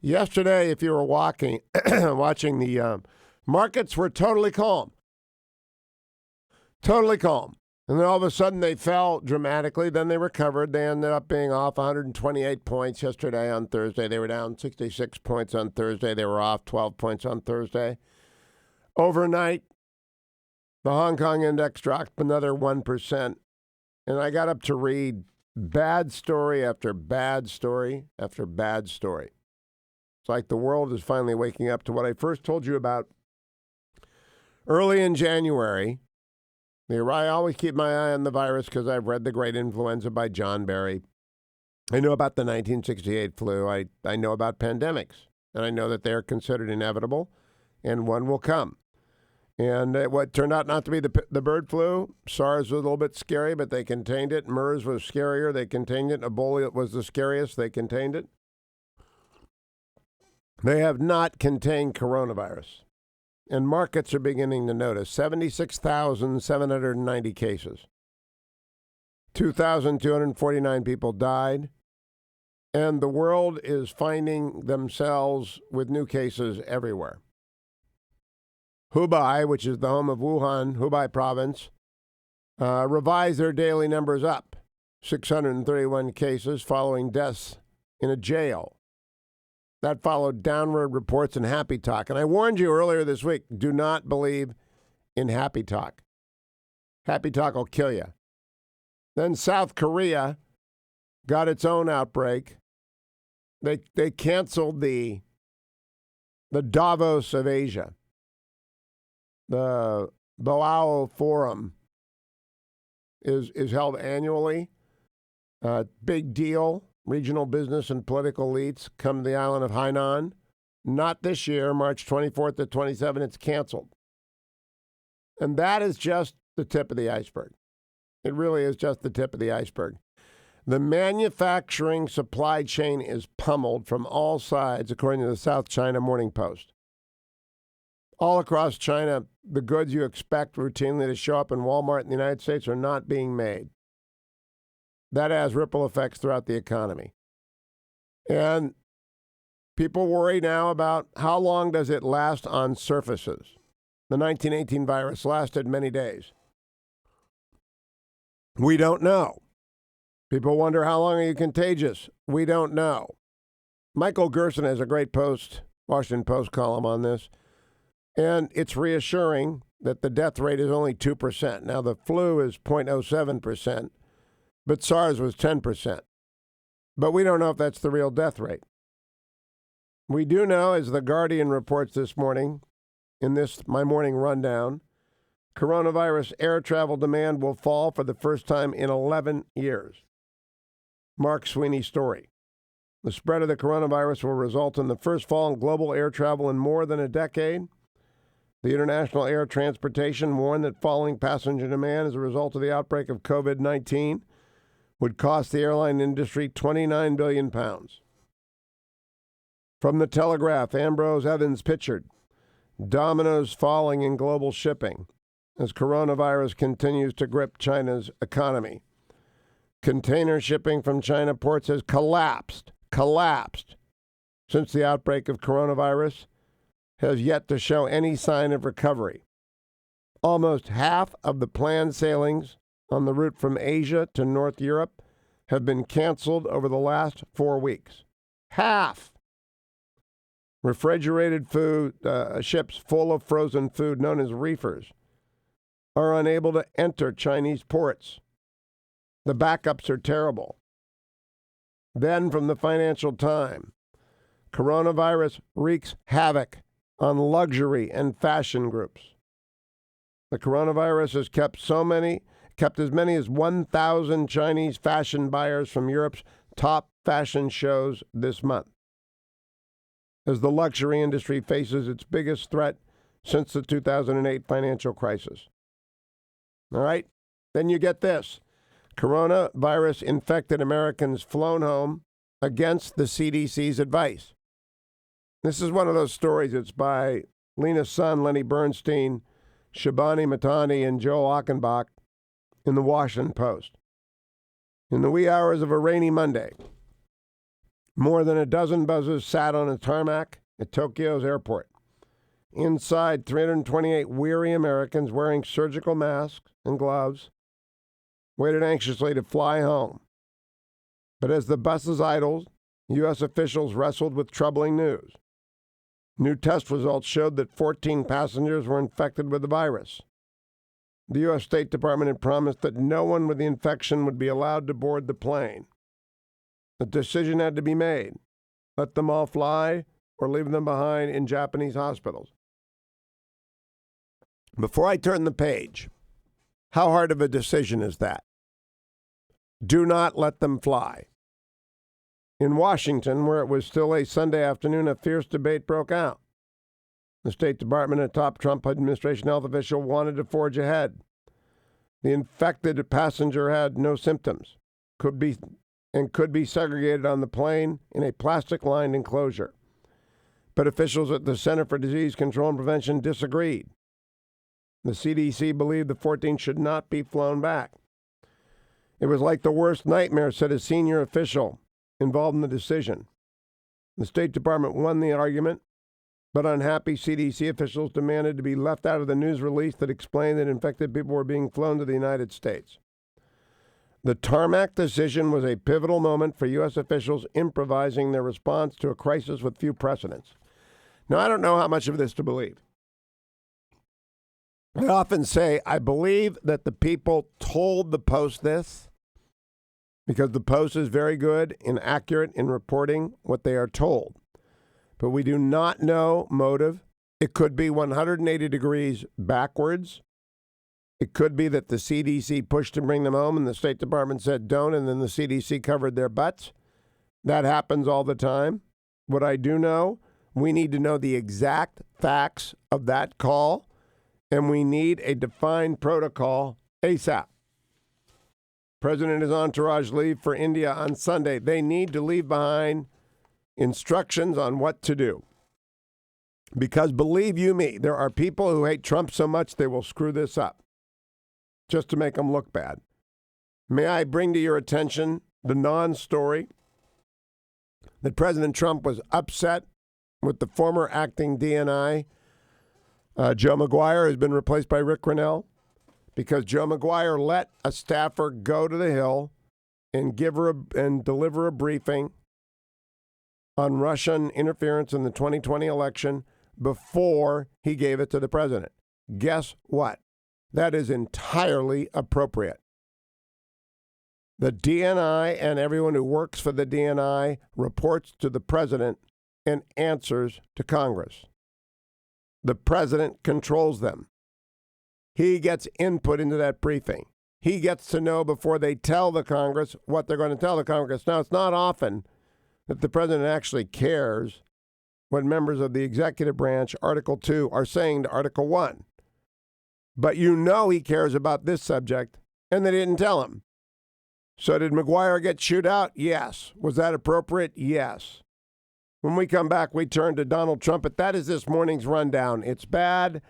Yesterday, if you were watching the markets were totally calm. Totally calm. And then all of a sudden they fell dramatically. Then they recovered. They ended up being off 128 points yesterday on Thursday. They were down 66 points on Thursday. They were off 12 points on Thursday. Overnight, the Hong Kong index dropped another 1%. And I got up to read bad story after bad story after bad story. It's like the world is finally waking up to what I first told you about early in January. I always keep my eye on the virus because I've read The Great Influenza by John Barry. I know about the 1968 flu. I know about pandemics, and I know that they're considered inevitable, and one will come. And what turned out not to be the bird flu, SARS was a little bit scary, but they contained it. MERS was scarier. They contained it. Ebola was the scariest. They contained it. They have not contained coronavirus. And markets are beginning to notice 76,790 cases. 2,249 people died. And the world is finding themselves with new cases everywhere. Hubei, which is the home of Wuhan, Hubei province, revised their daily numbers up. 631 cases following deaths in a jail. That followed downward reports in Happy Talk. And I warned you earlier this week, do not believe in Happy Talk. Happy Talk will kill you. Then South Korea got its own outbreak. They canceled the Davos of Asia. The Boao Forum is held annually. Big deal. Regional business and political elites come to the island of Hainan. Not this year, March 24th to 27th. It's canceled. And that is just the tip of the iceberg. It really is just the tip of the iceberg. The manufacturing supply chain is pummeled from all sides, according to the South China Morning Post. All across China, the goods you expect routinely to show up in Walmart in the United States are not being made. That has ripple effects throughout the economy. And people worry now about how long does it last on surfaces. The 1918 virus lasted many days. We don't know. People wonder, how long are you contagious? We don't know. Michael Gerson has a great Washington Post column on this. And it's reassuring that the death rate is only 2%. Now, the flu is 0.07%. But SARS was 10%. But we don't know if that's the real death rate. We do know, as The Guardian reports this morning, in this My Morning Rundown, coronavirus air travel demand will fall for the first time in 11 years. Mark Sweeney's story. The spread of the coronavirus will result in the first fall in global air travel in more than a decade. The International Air Transportation warned that falling passenger demand as a result of the outbreak of COVID-19 would cost the airline industry £29 billion. From the Telegraph, Ambrose Evans pictured dominoes falling in global shipping as coronavirus continues to grip China's economy. Container shipping from China ports has collapsed since the outbreak of coronavirus, has yet to show any sign of recovery. Almost half of the planned sailings on the route from Asia to North Europe have been canceled over the last 4 weeks. Half. Refrigerated food, ships full of frozen food known as reefers are unable to enter Chinese ports. The backups are terrible. Then from the Financial Times, coronavirus wreaks havoc on luxury and fashion groups. The coronavirus has kept as many as 1,000 Chinese fashion buyers from Europe's top fashion shows this month, as the luxury industry faces its biggest threat since the 2008 financial crisis. All right, then you get this. Coronavirus infected Americans flown home against the CDC's advice. This is one of those stories. It's by Lena's son, Lenny Bernstein, Shabani Matani, and Joe Achenbach in the Washington Post. In the wee hours of a rainy Monday, More than a dozen buses sat on a tarmac at Tokyo's airport. Inside, 328 weary Americans wearing surgical masks and gloves waited anxiously to fly home. But as the buses idled, U.S. officials wrestled with troubling news. New test results showed that 14 passengers were infected with the virus. The U.S. State Department had promised that no one with the infection would be allowed to board the plane. The decision had to be made. Let them all fly or leave them behind in Japanese hospitals. Before I turn the page, how hard of a decision is that? Do not let them fly. In Washington, where it was still a Sunday afternoon, a fierce debate broke out. The State Department and a top Trump administration health official wanted to forge ahead. The infected passenger had no symptoms, could be segregated on the plane in a plastic-lined enclosure. But officials at the Center for Disease Control and Prevention disagreed. The CDC believed the 14 should not be flown back. It was like the worst nightmare, said a senior official involved in the decision. The State Department won the argument, but unhappy CDC officials demanded to be left out of the news release that explained that infected people were being flown to the United States. The tarmac decision was a pivotal moment for U.S. officials improvising their response to a crisis with few precedents. Now, I don't know how much of this to believe. I often say I believe that the people told the Post this because the Post is very good and accurate in reporting what they are told. But we do not know motive. It could be 180 degrees backwards. It could be that the CDC pushed to bring them home and the State Department said don't, and then the CDC covered their butts. That happens all the time. What I do know, we need to know the exact facts of that call, and we need a defined protocol ASAP. President and his entourage leave for India on Sunday. They need to leave behind instructions on what to do. Because believe you me, there are people who hate Trump so much they will screw this up just to make them look bad. May I bring to your attention the non-story that President Trump was upset with the former acting DNI, Joe Maguire, has been replaced by Rick Grinnell, because Joe Maguire let a staffer go to the Hill and deliver a briefing on Russian interference in the 2020 election before he gave it to the president. Guess what? That is entirely appropriate. The DNI and everyone who works for the DNI reports to the president and answers to Congress. The president controls them. He gets input into that briefing. He gets to know before they tell the Congress what they're going to tell the Congress. Now, it's not often that the president actually cares what members of the executive branch, Article 2, are saying to Article 1. But you know he cares about this subject, and they didn't tell him. So did Maguire get chewed out? Yes. Was that appropriate? Yes. When we come back, we turn to Donald Trump. But that is this morning's rundown. It's bad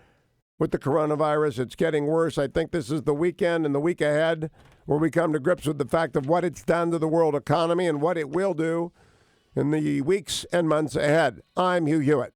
with the coronavirus. It's getting worse. I think this is the weekend and the week ahead where we come to grips with the fact of what it's done to the world economy and what it will do in the weeks and months ahead. I'm Hugh Hewitt.